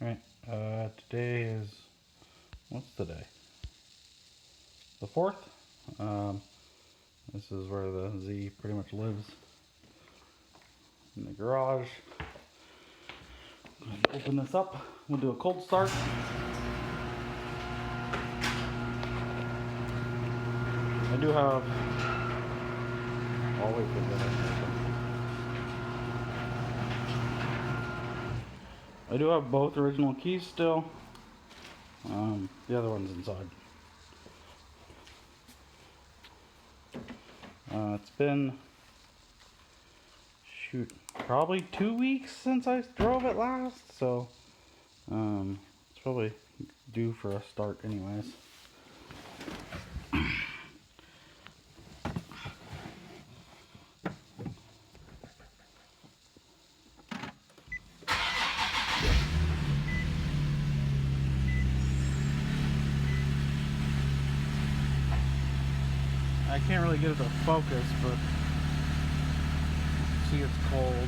Alright, today is, what's today? The 4th? This is where the Z pretty much lives. In the garage. Open this up, we'll do a cold start. I do have, I'll wait for that. I do have both original keys still. The other one's inside. It's been, probably 2 weeks since I drove it last, so it's probably due for a start anyways. I can't really get it to focus, but see it's cold.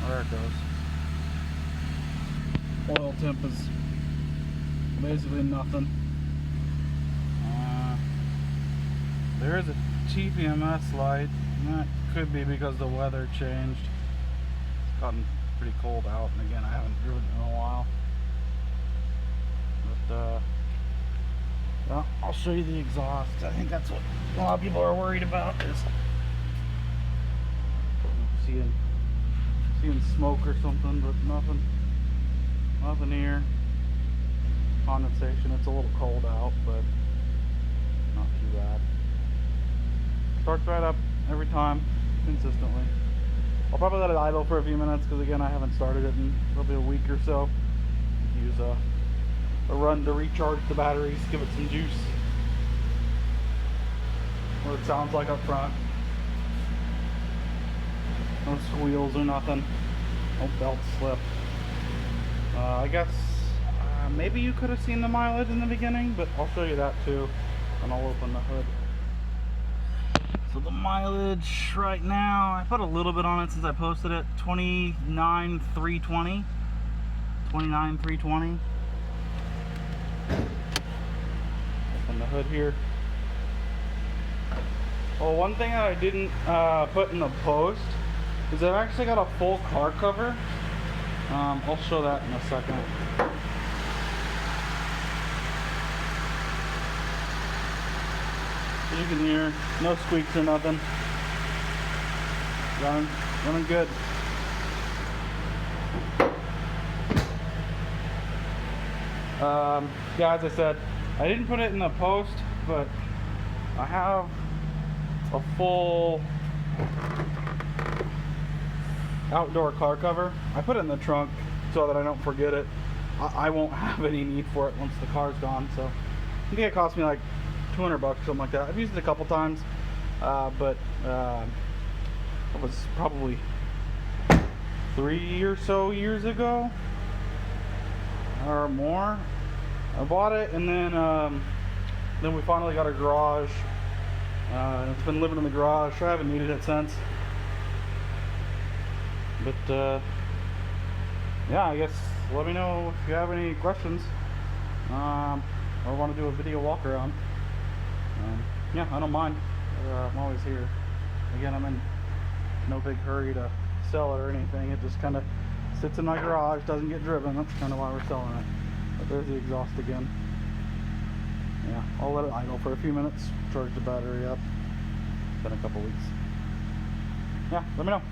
Oh, there it goes. Oil temp is basically nothing. There is a TPMS light, and that could be because the weather changed. It's gotten pretty cold out, and again, I haven't driven in a while. But well, I'll show you the exhaust. I think that's what a lot of people are worried about, is seeing smoke or something, but nothing here. Condensation. It's a little cold out, but not too bad. Starts right up every time, consistently. I'll probably let it idle for a few minutes because again, I haven't started it in probably a week or so. Use a run to recharge the batteries, give it some juice. What it sounds like up front. No squeals or nothing. No belt slip. I guess maybe you could have seen the mileage in the beginning, but I'll show you that too. And I'll open the hood. So the mileage right now, I put a little bit on it since I posted it. 29,320. 29,320. Open the hood here. Well, one thing that I didn't put in the post is I've actually got a full car cover. I'll show that in a second. As you can hear, no squeaks or nothing. Running good. Yeah, as I said, I didn't put it in the post, but I have a full outdoor car cover. I put it in the trunk so that I don't forget it. I won't have any need for it once the car's gone, so I think it cost me like 200 bucks, something like that. I've used it a couple times, but it was probably 3 or so years ago or more. I bought it, and then we finally got a garage. It's been living in the garage, so I haven't needed it since. But yeah, I guess let me know if you have any questions or want to do a video walk around. Yeah, I don't mind. I'm always here. Again, I'm in no big hurry to sell it or anything. It just kind of sits in my garage, doesn't get driven. That's kind of why we're selling it. But there's the exhaust again. Yeah, I'll let it idle for a few minutes, charge the battery up. It's been a couple weeks. Yeah, let me know.